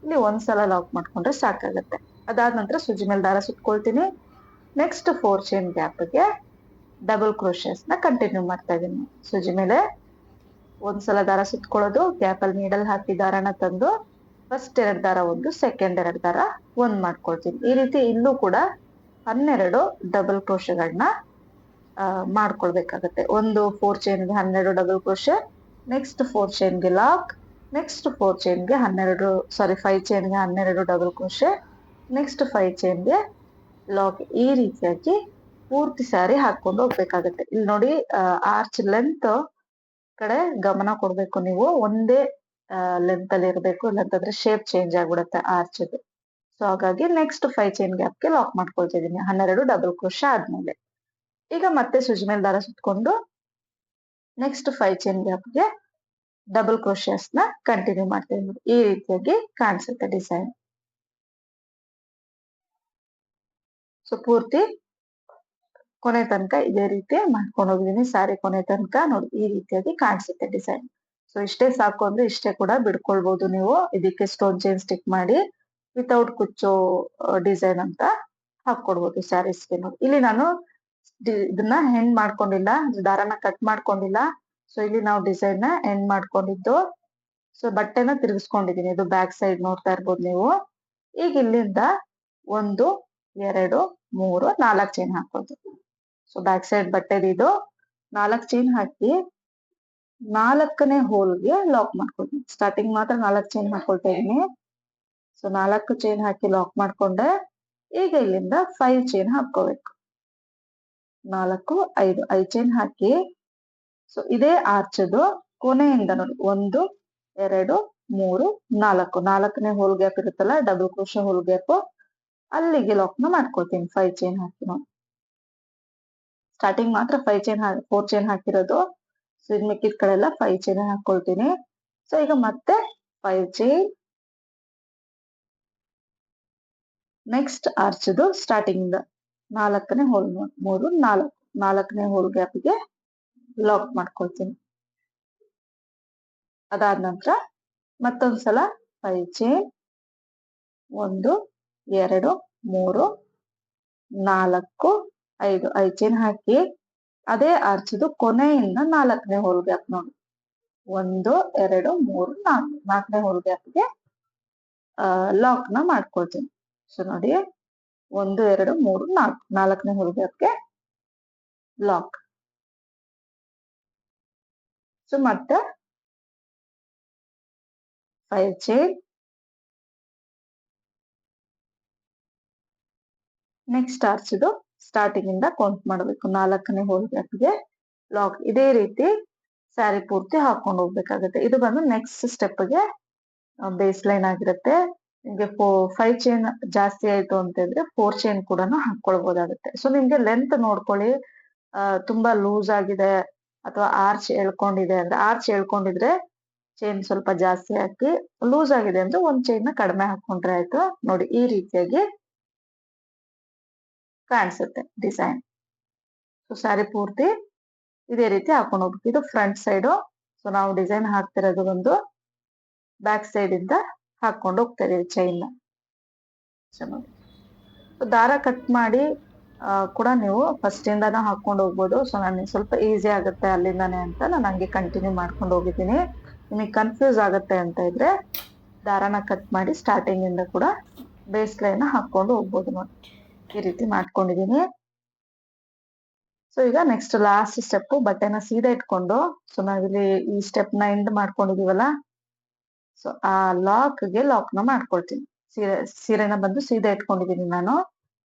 ಇಲ್ಲಿ ಒಂದ್ ಸಲ ಲಾಕ್ ಮಾಡ್ಕೊಂಡ್ರೆ ಸಾಕಾಗತ್ತೆ. ಅದಾದ ನಂತರ ಸೂಜಿ ಮೇಲೆ ದಾರ ಸುತ್ಕೊಳ್ತೀನಿ. ನೆಕ್ಸ್ಟ್ 4 ಚೈನ್ ಗ್ಯಾಪ್ ಗೆ ಡಬಲ್ ಕ್ರೋಶಸ್ ನ ಕಂಟಿನ್ಯೂ ಮಾಡ್ತಾ ಇದೀನಿ. ಸೂಜಿ ಮೇಲೆ ಒಂದ್ಸಲ ದಾರ ಸುತ್ಕೊಳ್ಳೋದು, ಗ್ಯಾಪ್ ಅಲ್ಲಿ ನೀಡಲ್ ಹಾಕಿ ದಾರನ ತಂದು ಫಸ್ಟ್ 2 ದಾರ 1 ಸೆಕೆಂಡ್ 2 ದಾರ 1 ಮಾಡ್ಕೊಳ್ತೀನಿ. ಈ ರೀತಿ ಇಲ್ಲೂ ಕೂಡ 12 ಡಬಲ್ ಕ್ರೋಶೆಗಳನ್ನ ಮಾಡ್ಕೊಳ್ಬೇಕಾಗತ್ತೆ. ಒಂದು 4 ಚೈನ್ ಗೆ 12 ಡಬಲ್ ಕ್ರೋಶೆ, ನೆಕ್ಸ್ಟ್ 4 ಚೈನ್ ಗೆ ಲಾಕ್, ನೆಕ್ಸ್ಟ್ 4 ಚೈನ್ ಗೆ 5 ಚೈನ್ ಗೆ 12 ಡಬಲ್ ಕ್ರೋಶೆ, ನೆಕ್ಸ್ಟ್ 5 ಚೈನ್ ಗೆ ಲಾಕ್. ಈ ರೀತಿಯಾಗಿ ಪೂರ್ತಿ ಸಾರಿ ಹಾಕೊಂಡು ಹೋಗ್ಬೇಕಾಗತ್ತೆ. ಇಲ್ಲಿ ನೋಡಿ ಆರ್ಚ್ ಲೆಂತ್ ಕಡೆ ಗಮನ ಕೊಡ್ಬೇಕು ನೀವು. ಒಂದೇ ಲೆಂತ್ ಅಲ್ಲಿ ಇರಬೇಕು, ಇಲ್ಲಂತಂದ್ರೆ ಶೇಪ್ ಚೇಂಜ್ ಆಗ್ಬಿಡುತ್ತೆ ಆರ್ಚ್. ಸೊ ಹಾಗಾಗಿ ನೆಕ್ಸ್ಟ್ 5 ಚೈನ್ ಗ್ಯಾಪ್ ಗೆ ಲಾಕ್ ಮಾಡ್ಕೊಳ್ತಾ ಇದೀನಿ 12 ಡಬಲ್ ಕ್ರೋಶೆ ಆದ್ಮೇಲೆ. ಈಗ ಮತ್ತೆ ಸೂಜಿ ಮೇಲೆ ದಾರ ಸುತ್ಕೊಂಡು ನೆಕ್ಸ್ಟ್ 5 ಚೈನ್ ಗ್ಯಾಪ್ ಗೆ ಡಬಲ್ ಕ್ರೋಶಸ್ ನ ಕಂಟಿನ್ಯೂ ಮಾಡ್ತೀನಿ. ಈ ರೀತಿಯಾಗಿ ಕಾಣಿಸುತ್ತೆ ಡಿಸೈನ್. ಸೊ ಪೂರ್ತಿ ಕೊನೆ ತನಕ ಇದೇ ರೀತಿ ಮಾಡ್ಕೊಂಡು ಹೋಗಿದ್ದೀನಿ. ಸಾರಿ ಕೊನೆ ತನಕ ನೋಡಿ ಈ ರೀತಿಯಾಗಿ ಕಾಣಿಸುತ್ತೆ ಡಿಸೈನ್. ಸೊ ಇಷ್ಟೇ ಸಾಕು ಅಂದ್ರೆ ಇಷ್ಟೇ ಕೂಡ ಬಿಡ್ಕೊಳ್ಬಹುದು ನೀವು. ಇದಕ್ಕೆ ಸ್ಟೋನ್ ಚೈನ್ ಸ್ಟಿಕ್ ಮಾಡಿ ವಿತೌಟ್ ಕುಚ್ಚೋ ಡಿಸೈನ್ ಅಂತ ಹಾಕೊಡ್ಬೋದು ಸ್ಯಾರೀಸ್ಗೆ. ನೋಡಿ ಇಲ್ಲಿ ನಾನು ಇದನ್ನ ಹೆಂಡ್ ಮಾಡ್ಕೊಂಡಿಲ್ಲ, ದಾರನ ಕಟ್ ಮಾಡ್ಕೊಂಡಿಲ್ಲ. ಸೊ ಇಲ್ಲಿ ನಾವು ಡಿಸೈನ್ ನ ಎಂಡ್ ಮಾಡ್ಕೊಂಡಿದ್ದು. ಸೊ ಬಟ್ಟೆನ ತಿರುಗಿಸ್ಕೊಂಡಿದೀನಿ. ಇದು ಬ್ಯಾಕ್ ಸೈಡ್ ನೋಡ್ತಾ ಇರ್ಬೋದು ನೀವು. ಈಗ ಇಲ್ಲಿಂದ 1 2 3 4 ಚೈನ್ ಹಾಕೋದು. ಸೊ ಬ್ಯಾಕ್ ಸೈಡ್ ಬಟ್ಟೆದಿದು 4 ಚೈನ್ ಹಾಕಿ 4ನೇ ಹೋಲ್ಗೆ ಲಾಕ್ ಮಾಡ್ಕೊಳ್ತೀನಿ. ಸ್ಟಾರ್ಟಿಂಗ್ ಮಾತ್ರ 4 ಚೈನ್ ಹಾಕೊಳ್ತಾ ಇದೀನಿ. ಸೊ 4 ಚೈನ್ ಹಾಕಿ ಲಾಕ್ ಮಾಡ್ಕೊಂಡೆ. ಈಗ ಇಲ್ಲಿಂದ 5 ಚೈನ್ ಹಾಕೋಬೇಕು. 4 5 ಚೈನ್ ಹಾಕಿ, ಸೊ ಇದೇ ಆರ್ಚದು ಕೊನೆಯಿಂದ ನೋಡಿ 1 2 3 4 4ನೇ ಹೋಲ್ ಗ್ಯಾಪ್ ಇರುತ್ತಲ್ಲ, ಡಬಲ್ ಕ್ರೋಶೆ ಹೋಲ್ ಗ್ಯಾಪ್, ಅಲ್ಲಿಗೆ ಲಾಕ್ ನ ಮಾಡ್ಕೊಳ್ತೀನಿ 5 ಚೈನ್ ಹಾಕಿ ನೋಡಿ. ಸ್ಟಾರ್ಟಿಂಗ್ ಮಾತ್ರ 4 ಚೈನ್ ಹಾಕಿರೋದು. ಸೊ ಇನ್ ಮಿಕ್ಕಿದ ಕಡೆ ಎಲ್ಲ 5 ಚೈನ್ ಹಾಕೊಳ್ತೀನಿ. ಸೊ ಈಗ ಮತ್ತೆ 5 ಚೈನ್, ನೆಕ್ಸ್ಟ್ ಆರ್ಚದು ಸ್ಟಾರ್ಟಿಂಗ್ 4ನೇ ಹೋಲ್ 3 4 4ನೇ ಹೋಲ್ ಗ್ಯಾಪ್ ಗೆ ಲಾಕ್ ಮಾಡ್ಕೊಳ್ತೀನಿ. ಅದಾದ ನಂತರ ಮತ್ತೊಂದ್ಸಲ 5 ಚೈನ್ 1 2 3 4 5 ಚೈನ್ ಹಾಕಿ ಅದೇ ಆರ್ಚದು ಕೊನೆಯಿಂದ 4ನೇ ಹೋಲ್ ಗ್ಯಾಪ್ ನೋಡಿ 1 2 3 4 4ನೇ ಹೋಲ್ ಗ್ಯಾಪ್ಗೆ ಲಾಕ್ ನ ಮಾಡ್ಕೊಳ್ತೀನಿ. ಸೊ ನೋಡಿ 1 2 3 4 4ನೇ ಹೋಲ್ ಗ್ಯಾಪ್ಗೆ ಲಾಕ್. ಸೊ ಮತ್ತೆ 5 ಚೈನ್, ನೆಕ್ಸ್ಟ್ ಆರ್ಚದು ಸ್ಟಾರ್ಟಿಂಗ್ ಇಂದ ಕೌಂಟ್ ಮಾಡಬೇಕು 4ನೇ ಹೋಲ್ ಗ್ಯಾಪ್ಗೆ ಲಾಕ್. ಇದೇ ರೀತಿ ಸ್ಯಾರಿ ಪೂರ್ತಿ ಹಾಕೊಂಡು ಹೋಗ್ಬೇಕಾಗತ್ತೆ. ಇದು ಬಂದು ನೆಕ್ಸ್ಟ್ ಸ್ಟೆಪ್ ಗೆ ಬೇಸ್ ಲೈನ್ ಆಗಿರುತ್ತೆ. ನಿಮ್ಗೆ 5 ಚೈನ್ ಜಾಸ್ತಿ ಆಯ್ತು ಅಂತಂದ್ರೆ 4 ಚೈನ್ ಕೂಡ ಹಾಕೊಳ್ಬಹುದಾಗುತ್ತೆ. ಸೊ ನಿಮ್ಗೆ ಲೆಂತ್ ನೋಡ್ಕೊಳ್ಳಿ. ತುಂಬಾ ಲೂಸ್ ಆಗಿದೆ ಅಥವಾ ಆರ್ಚ್ ಎಳ್ಕೊಂಡಿದೆ ಅಂದ್ರೆ, ಆರ್ಚ್ ಎಳ್ಕೊಂಡಿದ್ರೆ ಚೈನ್ ಸ್ವಲ್ಪ ಜಾಸ್ತಿ ಹಾಕಿ, ಲೂಸ್ ಆಗಿದೆ ಅಂದ್ರೆ 1 ಚೈನ್ ನ ಕಡಿಮೆ ಹಾಕೊಂಡ್ರೆ ಆಯ್ತು. ನೋಡಿ ಈ ರೀತಿಯಾಗಿ ಕಾಣಿಸುತ್ತೆ ಡಿಸೈನ್. ಸೊ ಸ್ಯಾರಿ ಪೂರ್ತಿ ಇದೇ ರೀತಿ ಹಾಕೊಂಡು ಹೋಗ್ಬೇಕು. ಇದು ಫ್ರಂಟ್ ಸೈಡು. ಸೊ ನಾವು ಡಿಸೈನ್ ಹಾಕ್ತಿರೋದು ಒಂದು ಬ್ಯಾಕ್ ಸೈಡ್ ಇಂದ ಹಾಕೊಂಡು ಹೋಗ್ತಾ ಇದೀವಿ ಚೈನ್ ನ. ದಾರ ಕಟ್ ಮಾಡಿ ಕೂಡ ನೀವು ಫಸ್ಟ್ ಇಂದಾನು ಹಾಕೊಂಡು ಹೋಗ್ಬೋದು. ಸೊ ನನಗೆ ಸ್ವಲ್ಪ ಈಸಿ ಆಗುತ್ತೆ ಅಲ್ಲಿಂದಾನೆ ಅಂತ ನಾನು ಹಂಗೆ ಕಂಟಿನ್ಯೂ ಮಾಡ್ಕೊಂಡು ಹೋಗಿದ್ದೀನಿ. ನಿಮಗೆ ಕನ್ಫ್ಯೂಸ್ ಆಗುತ್ತೆ ಅಂತ ಇದ್ರೆ ದಾರನ ಕಟ್ ಮಾಡಿ ಸ್ಟಾರ್ಟಿಂಗ್ ಇಂದ ಕೂಡ ಬೇಸ್ ಲೈನ್ ಹಾಕೊಂಡು ಹೋಗ್ಬೋದು. ನೋಡಿ ಈ ರೀತಿ ಮಾಡ್ಕೊಂಡಿದೀನಿ. ಸೊ ಈಗ ನೆಕ್ಸ್ಟ್ ಲಾಸ್ಟ್ ಸ್ಟೆಪ್ ಬಟ್ಟೆನ ಸೀದಾ ಇಟ್ಕೊಂಡು, ಸೊ ನಾವಿಲ್ಲಿ ಈ ಸ್ಟೆಪ್ ನ ಎಂಡ್ ಮಾಡ್ಕೊಂಡಿದೀವಲ್ಲ, ಸೊ ಆ ಲಾಕ್ ಗೆ ಲಾಕ್ ನ ಮಾಡ್ಕೊಳ್ತೀನಿ. ಸೀರೆನ ಬಂದು ಸೀದಾ ಇಟ್ಕೊಂಡಿದೀನಿ ನಾನು.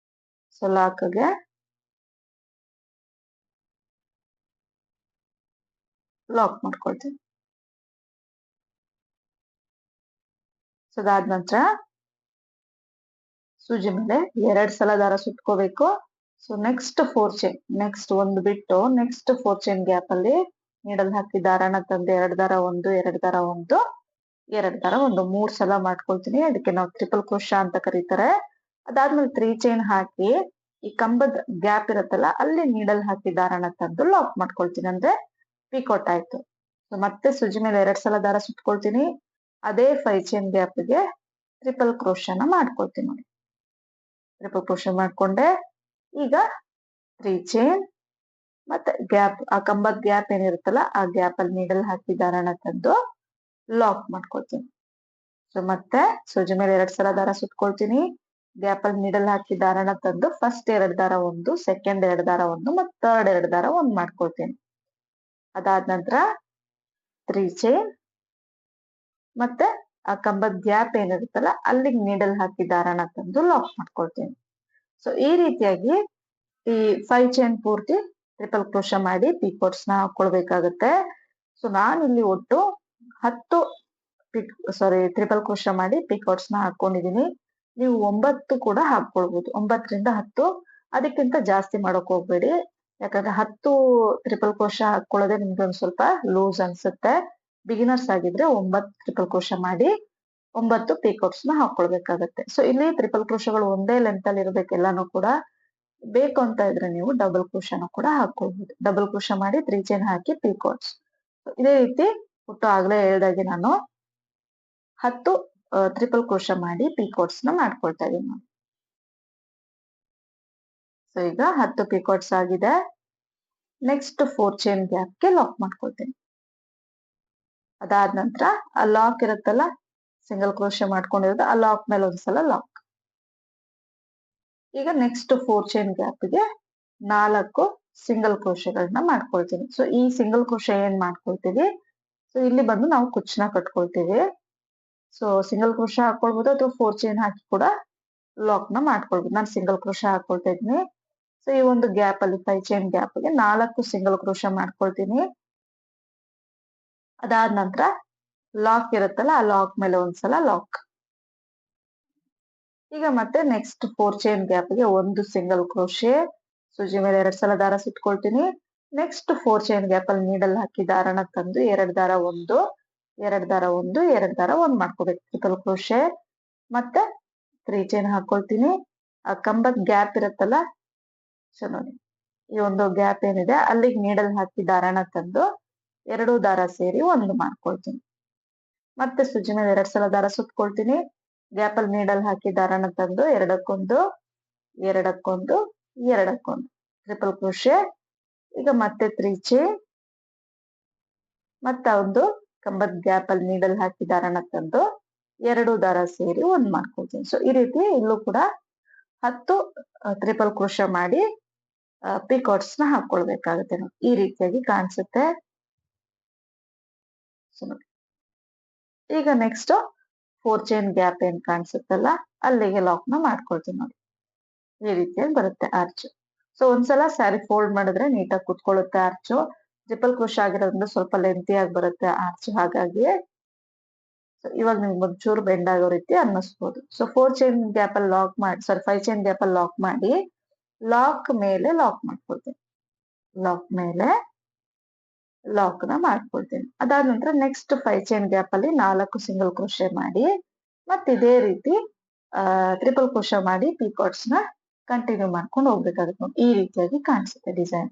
ಸೊ ಲಾಕ್ ಗೆ ಲಾಕ್ ಮಾಡ್ಕೊಳ್ತೀನಿ. ಸೊ ಅದಾದ ನಂತರ ಸೂಜಿ ಮೇಲೆ 2 ಸಲ ದಾರ ಸುತ್ಕೋಬೇಕು. ಸೊ ನೆಕ್ಸ್ಟ್ 4 ಚೈನ್, ನೆಕ್ಸ್ಟ್ ಒಂದು ಬಿಟ್ಟು ನೆಕ್ಸ್ಟ್ 4 ಚೈನ್ ಗ್ಯಾಪ್ ಅಲ್ಲಿ ನೀಡಲ್ ಹಾಕಿ ದಾರನ ತಂದು 2 ದಾರ 1 2 ದಾರ 1 2 ದಾರ 1 3 ಸಲ ಮಾಡ್ಕೊಳ್ತೀನಿ. ಅದಕ್ಕೆ ನಾವು ಟ್ರಿಪಲ್ ಕ್ರೋಶ ಅಂತ ಕರೀತಾರೆ. ಅದಾದ್ಮೇಲೆ 3 ಚೈನ್ ಹಾಕಿ ಈ ಕಂಬದ ಗ್ಯಾಪ್ ಇರುತ್ತಲ್ಲ ಅಲ್ಲಿ ನೀಡಲ್ ಹಾಕಿ ದಾರನ ತಂದು ಲಾಕ್ ಮಾಡ್ಕೊಳ್ತೀನಿ, ಅಂದ್ರೆ ಪಿಕೋಟ್ ಆಯ್ತು. ಸೊ ಮತ್ತೆ ಸೂಜಿ ಮೇಲೆ 2 ಸಲ ದಾರ ಸುತ್ಕೊಳ್ತೀನಿ. ಅದೇ 5 ಚೈನ್ ಗ್ಯಾಪ್ ಗೆ ಟ್ರಿಪಲ್ ಕ್ರೋಶನ ಮಾಡ್ಕೊಳ್ತೀನಿ ನೋಡಿ. ಟ್ರಿಪಲ್ ಕ್ರೋಶ ಮಾಡ್ಕೊಂಡೆ. ಈಗ 3 ಚೈನ್ ಮತ್ತೆ ಗ್ಯಾಪ್, ಆ ಕಂಬದ ಗ್ಯಾಪ್ ಏನಿರುತ್ತಲ್ಲ ಆ ಗ್ಯಾಪ್ ಅಲ್ಲಿ ನೀಡಲ್ ಹಾಕಿ ದಾರನ ತಂದು ಲಾಕ್ ಮಾಡ್ಕೊಳ್ತೀನಿ. ಸೊ ಮತ್ತೆ ಸೂಜಿ ಮೇಲೆ 2 ಸಲ ದಾರ ಸುತ್ಕೊಳ್ತೀನಿ. ಗ್ಯಾಪ್ ಅಲ್ಲಿ ನೀಡಲ್ ಹಾಕಿ ದಾರನ ತಂದು ಫಸ್ಟ್ 2 ದಾರ 1, ಸೆಕೆಂಡ್ 2 ದಾರ 1 ಮತ್ತೆ ಥರ್ಡ್ 2 ದಾರ 1 ಮಾಡ್ಕೊಳ್ತೀನಿ. ಅದಾದ ನಂತರ 3 ಚೈನ್ ಮತ್ತೆ ಆ ಕಂಬದ ಗ್ಯಾಪ್ ಏನಿರುತ್ತಲ್ಲ ಅಲ್ಲಿಗೆ ನೀಡಲ್ ಹಾಕಿ ದಾರನ ತಂದು ಲಾಕ್ ಮಾಡ್ಕೊಳ್ತೀನಿ. ಸೊ ಈ ರೀತಿಯಾಗಿ ಈ 5 ಚೈನ್ ಪೂರ್ತಿ ಟ್ರಿಪಲ್ ಕ್ರೋಶ ಮಾಡಿ ಪಿಕೋಟ್ಸ್ ನ ಹಾಕೊಳ್ಬೇಕಾಗತ್ತೆ. ಸೊ ನಾನು ಇಲ್ಲಿ ಒಟ್ಟು 10 ಟ್ರಿಪಲ್ ಕ್ರೋಶ ಮಾಡಿ ಪಿಕೋಟ್ಸ್ ನ ಹಾಕೊಂಡಿದೀನಿ. ನೀವು 9 ಕೂಡ ಹಾಕೊಳ್ಬಹುದು, 9 ರಿಂದ 10. ಅದಕ್ಕಿಂತ ಜಾಸ್ತಿ ಮಾಡಕ್ ಹೋಗ್ಬೇಡಿ, ಯಾಕಂದ್ರೆ 10 ಟ್ರಿಪಲ್ ಕ್ರೋಶ ಹಾಕೊಳ್ಳೋದೇ ನಿಮ್ಗೆ ಒಂದ್ ಸ್ವಲ್ಪ ಲೂಸ್ ಅನ್ಸುತ್ತೆ. ಬಿಗಿನರ್ಸ್ ಆಗಿದ್ರೆ 9 ಟ್ರಿಪಲ್ ಕ್ರೋಶ ಮಾಡಿ 9 ಪಿಕೋಟ್ಸ್ ನ ಹಾಕೊಳ್ಬೇಕಾಗತ್ತೆ. ಸೊ ಇಲ್ಲಿ ಟ್ರಿಪಲ್ ಕ್ರೋಶಗಳು ಒಂದೇ ಲೆಂತ್ ಅಲ್ಲಿ ಇರ್ಬೇಕು ಎಲ್ಲಾನು ಕೂಡ. ಬೇಕು ಅಂತ ಇದ್ರೆ ನೀವು ಡಬಲ್ ಕ್ರೋಶನ ಕೂಡ ಹಾಕೊಳ್ಬಹುದು. ಡಬಲ್ ಕ್ರೋಶ ಮಾಡಿ 3 ಚೈನ್ ಹಾಕಿ ಪಿಕೋಟ್ಸ್. ಇದೇ ರೀತಿ ಒಟ್ಟು ಆಗ್ಲೇ ಹೇಳ್ದಾಗೆ ನಾನು 10 ಟ್ರಿಪಲ್ ಕ್ರೋಶ ಮಾಡಿ ಪಿಕೋಟ್ಸ್ ನ ಮಾಡ್ಕೊಳ್ತಾ ಇದೀನಿ. ಸೊ ಈಗ 10 ಪಿಕೋಟ್ಸ್ ಆಗಿದೆ. ನೆಕ್ಸ್ಟ್ 4 ಚೈನ್ ಗ್ಯಾಪ್ ಗೆ ಲಾಕ್ ಮಾಡ್ಕೊಳ್ತೀನಿ. ಅದಾದ ನಂತರ ಆ ಲಾಕ್ ಇರುತ್ತಲ್ಲ, ಸಿಂಗಲ್ ಕ್ರೋಶ ಮಾಡ್ಕೊಂಡಿರೋದು, ಆ ಲಾಕ್ ಮೇಲೆ ಒಂದ್ಸಲ ಲಾಕ್. ಈಗ ನೆಕ್ಸ್ಟ್ 4 ಚೈನ್ ಗ್ಯಾಪ್ ಗೆ 4 ಸಿಂಗಲ್ ಕ್ರೋಶಗಳನ್ನ ಮಾಡ್ಕೊಳ್ತೀನಿ. ಸೊ ಈ ಸಿಂಗಲ್ ಕ್ರೋಶ ಏನ್ ಮಾಡ್ಕೊಳ್ತೀವಿ, ಸೊ ಇಲ್ಲಿ ಬಂದು ನಾವು ಕುಚ್ಚನ ಕಟ್ಕೊಳ್ತೀವಿ. ಸೊ ಸಿಂಗಲ್ ಕ್ರೋಶ ಹಾಕೊಳ್ಬಹುದು ಅಥವಾ 4 ಚೈನ್ ಹಾಕಿ ಕೂಡ ಲಾಕ್ ನ ಮಾಡ್ಕೊಳ್ಬಹುದು. ನಾನು ಸಿಂಗಲ್ ಕ್ರೋಶ ಹಾಕೊಳ್ತಾ ಇದ್ದೀನಿ. ಸೊ ಈ ಒಂದು ಗ್ಯಾಪ್ ಅಲ್ಲಿ 5 ಚೈನ್ ಗ್ಯಾಪ್ ಗೆ 4 ಸಿಂಗಲ್ ಕ್ರೋಶ ಮಾಡ್ಕೊಳ್ತೀನಿ. ಅದಾದ ನಂತರ ಲಾಕ್ ಇರುತ್ತಲ್ಲ, ಆ ಲಾಕ್ ಮೇಲೆ ಒಂದ್ಸಲ ಲಾಕ್. ಈಗ ಮತ್ತೆ ನೆಕ್ಸ್ಟ್ 4 ಚೈನ್ ಗ್ಯಾಪ್ ಗೆ 1 ಸಿಂಗಲ್ ಕ್ರೋಶೆ, ಸೂಜಿ ಮೇಲೆ 2 ಸಲ ದಾರ ಸುತ್ಕೊಳ್ತೀನಿ. ನೆಕ್ಸ್ಟ್ 4 ಚೈನ್ ಗ್ಯಾಪ್ ಅಲ್ಲಿ ನೀಡಲ್ ಹಾಕಿ ದಾರನ ತಂದು 2 ದಾರ 1 2 ದಾರ 1 2 ದಾರ 1 ಮಾಡ್ಕೋಬೇಕು ಟ್ರಿಪಲ್ ಕ್ರೋಶೆ. ಮತ್ತೆ 3 ಚೈನ್ ಹಾಕೊಳ್ತೀನಿ. ಆ ಕಂಬದ ಗ್ಯಾಪ್ ಇರುತ್ತಲ್ಲ, ಸೊ ನೋಡಿ ಈ ಒಂದು ಗ್ಯಾಪ್ ಏನಿದೆ ಅಲ್ಲಿಗೆ ನೀಡಲ್ ಹಾಕಿ ದಾರನ ತಂದು 2 ದಾರ ಸೇರಿ 1 ಮಾಡ್ಕೊಳ್ತೀನಿ. ಮತ್ತೆ ಸೂಜಿ ಮೇಲೆ 2 ಸಲ ದಾರ ಸುತ್ಕೊಳ್ತೀನಿ. ಗ್ಯಾಪ್ ಅಲ್ಲಿ ನೀಡಲ್ ಹಾಕಿ ದಾರನ ತಂದು 2 2 2 ಟ್ರಿಪಲ್ ಕ್ರೋಶೆ. ಈಗ ಮತ್ತೆ 3 ಚೈನ್ ಮತ್ತೆ ಒಂದು ಕಂಬದ ಗ್ಯಾಪ್ ಅಲ್ಲಿ ನೀಡಲ್ ಹಾಕಿ ದಾರನ ತಂದು 2 ದಾರ ಸೇರಿ 1 ಮಾಡ್ಕೊಳ್ತೀನಿ. ಸೊ ಈ ರೀತಿ ಇಲ್ಲೂ ಕೂಡ 10 ಟ್ರಿಪಲ್ ಕ್ರೋಶ ಮಾಡಿ ಪಿಕೋಟ್ಸ್ ನ ಹಾಕೊಳ್ಬೇಕಾಗುತ್ತೆ. ಈ ರೀತಿಯಾಗಿ ಕಾಣಿಸುತ್ತೆ. ಈಗ ನೆಕ್ಸ್ಟ್ 4 ಚೈನ್ ಗ್ಯಾಪ್ ಏನ್ ಕಾಣಿಸುತ್ತಲ್ಲ ಅಲ್ಲಿಗೆ ಲಾಕ್ ನ ಮಾಡ್ಕೊಳ್ತೀನಿ ನೋಡಿ. ಈ ರೀತಿಯಾಗಿ ಬರುತ್ತೆ ಆರ್ಚ್. ಸೊ ಒಂದ್ಸಲ ಸ್ಯಾರಿ ಫೋಲ್ಡ್ ಮಾಡಿದ್ರೆ ನೀಟಾಗಿ ಕುತ್ಕೊಳ್ಳುತ್ತೆ ಆರ್ಚ್. ಟ್ರಿಪಲ್ ಕ್ರೋಶ ಆಗಿರೋದ್ರಿಂದ ಸ್ವಲ್ಪ ಲೆಂತಿ ಆಗಿ ಬರುತ್ತೆ ಆರ್ಚ್. ಹಾಗಾಗಿ ಇವಾಗ ನಿಮ್ಗೆ ಒಂಚೂರು ಬೆಂಡ್ ಆಗೋ ರೀತಿ ಅನ್ನಿಸ್ಬೋದು. ಸೊ 4 ಚೈನ್ ಗ್ಯಾಪ್ ಅಲ್ಲಿ ಲಾಕ್ ಮಾಡಿ, 5 ಚೈನ್ ಗ್ಯಾಪ್ ಅಲ್ಲಿ ಲಾಕ್ ಮಾಡಿ ಲಾಕ್ ಮೇಲೆ ಲಾಕ್ ಮಾಡ್ಕೊಳ್ತೀನಿ. ಲಾಕ್ ಮೇಲೆ ಲಾಕ್ ನ ಮಾಡ್ಕೊಳ್ತೀನಿ. ಅದಾದ ನಂತರ ನೆಕ್ಸ್ಟ್ 5 ಚೈನ್ ಗ್ಯಾಪ್ ಅಲ್ಲಿ 4 ಸಿಂಗಲ್ ಕ್ರೋಶೆ ಮಾಡಿ ಮತ್ತೆ ಇದೇ ರೀತಿ ಟ್ರಿಪಲ್ ಕ್ರೋಶ ಮಾಡಿ ಪಿಕೋಟ್ಸ್ ನ ಕಂಟಿನ್ಯೂ ಮಾಡ್ಕೊಂಡು ಹೋಗ್ಬೇಕಾಗುತ್ತೆ. ಈ ರೀತಿಯಾಗಿ ಕಾಣಿಸುತ್ತೆ ಡಿಸೈನ್.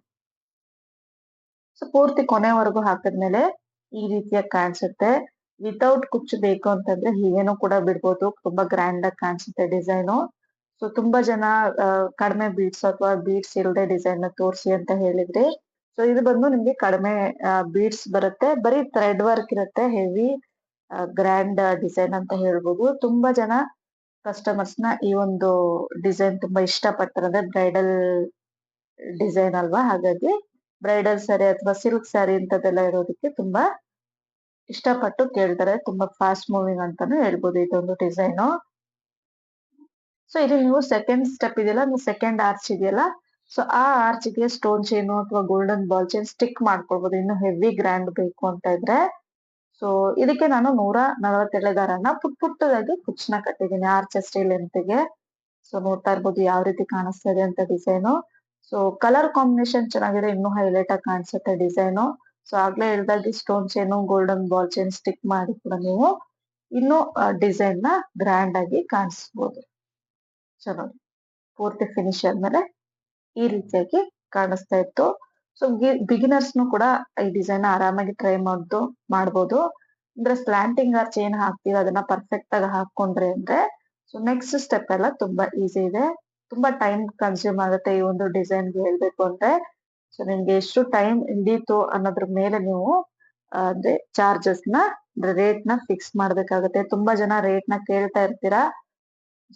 ಸೊ ಪೂರ್ತಿ ಕೊನೆವರೆಗೂ ಹಾಕಿದ್ಮೇಲೆ ಈ ರೀತಿಯಾಗಿ ಕಾಣಿಸುತ್ತೆ. ವಿತೌಟ್ ಕುಚ್ಚು ಬೇಕು ಅಂತಂದ್ರೆ ಹೀಗೇನು ಕೂಡ ಬಿಡ್ಬೋದು, ತುಂಬಾ ಗ್ರ್ಯಾಂಡ್ ಆಗಿ ಕಾಣಿಸುತ್ತೆ ಡಿಸೈನು. ಸೊ ತುಂಬಾ ಜನ ಕಡಿಮೆ ಬೀಡ್ಸ್ ಅಥವಾ ಬೀಡ್ಸ್ ಇಲ್ಲದೆ ಡಿಸೈನ್ ನ ತೋರಿಸಿ ಅಂತ ಹೇಳಿದ್ರಿ. ಸೊ ಇದು ಬಂದು ನಿಮ್ಗೆ ಕಡಿಮೆ ಬೀಡ್ಸ್ ಬರುತ್ತೆ, ಬರೀ ಥ್ರೆಡ್ ವರ್ಕ್ ಇರುತ್ತೆ. ಹೆವಿ ಗ್ರ್ಯಾಂಡ್ ಡಿಸೈನ್ ಅಂತ ಹೇಳ್ಬೋದು. ತುಂಬಾ ಜನ ಕಸ್ಟಮರ್ಸ್ ನ ಈ ಒಂದು ಡಿಸೈನ್ ತುಂಬಾ ಇಷ್ಟಪಡ್ತಾರೆ. ಅಂದ್ರೆ ಬ್ರೈಡಲ್ ಡಿಸೈನ್ ಅಲ್ವಾ, ಹಾಗಾಗಿ ಬ್ರೈಡಲ್ ಸ್ಯಾರಿ ಅಥವಾ ಸಿಲ್ಕ್ ಸ್ಯಾರಿ ಇಂಥದ್ದೆಲ್ಲ ಇರೋದಕ್ಕೆ ತುಂಬಾ ಇಷ್ಟಪಟ್ಟು ಕೇಳ್ತಾರೆ. ತುಂಬಾ ಫಾಸ್ಟ್ ಮೂವಿಂಗ್ ಅಂತಾನು ಹೇಳ್ಬೋದು ಇದೊಂದು ಡಿಸೈನು. ಸೊ ಇದು ನೀವು ಸೆಕೆಂಡ್ ಸ್ಟೆಪ್ ಇದೆಯಲ್ಲ, ಸೆಕೆಂಡ್ ಆರ್ಚ್ ಇದೆಯಲ್ಲ, ಸೊ ಆ ಆರ್ಚ್ಗೆ ಸ್ಟೋನ್ ಚೈನ್ ಅಥವಾ ಗೋಲ್ಡನ್ ಬಾಲ್ ಚೈನ್ ಸ್ಟಿಕ್ ಮಾಡ್ಕೊಳ್ಬಹುದು, ಇನ್ನು ಹೆವಿ ಗ್ರ್ಯಾಂಡ್ ಬೇಕು ಅಂತ ಇದ್ರೆ. ಸೊ ಇದಕ್ಕೆ ನಾನು 140 ದಾರನ ಪುಟ್ಟದಾಗಿ ಕುಚ್ಚನ ಕಟ್ಟಿದ್ದೀನಿ ಆರ್ಚ್ ಅಷ್ಟೇ ಲೆಂತ್ಗೆ. ಸೊ ನೋಡ್ತಾ ಇರ್ಬೋದು ಯಾವ ರೀತಿ ಕಾಣಿಸ್ತಾ ಇದೆ ಅಂತ ಡಿಸೈನು. ಸೊ ಕಲರ್ ಕಾಂಬಿನೇಷನ್ ಚೆನ್ನಾಗಿದೆ, ಇನ್ನೂ ಹೈಲೈಟ್ ಆಗಿ ಕಾಣಿಸುತ್ತೆ ಡಿಸೈನು. ಸೊ ಆಗ್ಲೇ ಹೇಳ್ದಾಗೆ stone chain golden ball chain stick ಮಾಡಿ ಕೂಡ ನೀವು ಇನ್ನು ಡಿಸೈನ್ ನ ಗ್ರ್ಯಾಂಡ್ ಆಗಿ ಕಾಣಿಸ್ಬೋದು. ಸೊ ನೋಡಿ ಪೂರ್ತಿ ಫಿನಿಶ್ ಆದ್ಮೇಲೆ ಈ ರೀತಿಯಾಗಿ ಕಾಣಿಸ್ತಾ ಇತ್ತು. ಸೊ ಬಿಗಿನರ್ಸ್ನು ಕೂಡ ಈ ಡಿಸೈನ್ ಆರಾಮಾಗಿ ಟ್ರೈ ಮಾಡ್ಬೋದು. ಅಂದ್ರೆ ಸ್ಲಾಂಟಿಂಗ್ ಆರ್ಚ್ ಏನ್ ಹಾಕ್ತೀವಿ ಅದನ್ನ ಪರ್ಫೆಕ್ಟ್ ಆಗಿ ಹಾಕೊಂಡ್ರೆ ಅಂದ್ರೆ ಸೊ ನೆಕ್ಸ್ಟ್ ಸ್ಟೆಪ್ ಎಲ್ಲ ತುಂಬಾ ಈಸಿ ಇದೆ. ತುಂಬಾ ಟೈಮ್ ಕನ್ಸ್ಯೂಮ್ ಆಗುತ್ತೆ ಈ ಒಂದು ಡಿಸೈನ್ ಗೆ ಹೇಳ್ಬೇಕು ಅಂದ್ರೆ. ಸೊ ನಿಮ್ಗೆ ಎಷ್ಟು ಟೈಮ್ ಹಿಡೀತು ಅನ್ನೋದ್ರ ಮೇಲೆ ನೀವು ಅಂದ್ರೆ ಚಾರ್ಜಸ್ ನ ರೇಟ್ ನ ಫಿಕ್ಸ್ ಮಾಡ್ಬೇಕಾಗುತ್ತೆ. ತುಂಬಾ ಜನ ರೇಟ್ ನ ಕೇಳ್ತಾ ಇರ್ತೀರಾ,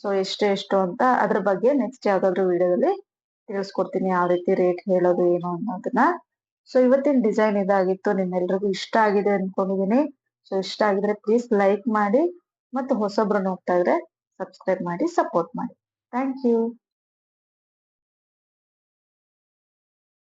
ಸೊ ಎಷ್ಟು ಅಂತ. ಅದ್ರ ಬಗ್ಗೆ ನೆಕ್ಸ್ಟ್ ಯಾವ್ದಾದ್ರು ವಿಡಿಯೋದಲ್ಲಿ ತಿಳಿಸ್ಕೊಡ್ತೀನಿ ಯಾವ ರೀತಿ ರೇಟ್ ಹೇಳೋದು ಏನು ಅನ್ನೋದನ್ನ. ಸೊ ಇವತ್ತಿನ ಡಿಸೈನ್ ಇದಾಗಿತ್ತು, ನಿಮ್ಮೆಲ್ರಿಗೂ ಇಷ್ಟ ಆಗಿದೆ ಅನ್ಕೊಂಡಿದೀನಿ. ಸೊ ಇಷ್ಟ ಆಗಿದ್ರೆ ಪ್ಲೀಸ್ ಲೈಕ್ ಮಾಡಿ, ಮತ್ತು ಹೊಸೊಬ್ರು ನೋಡ್ತಾ ಇದ್ರೆ ಸಬ್ಸ್ಕ್ರೈಬ್ ಮಾಡಿ ಸಪೋರ್ಟ್ ಮಾಡಿ. Thank you.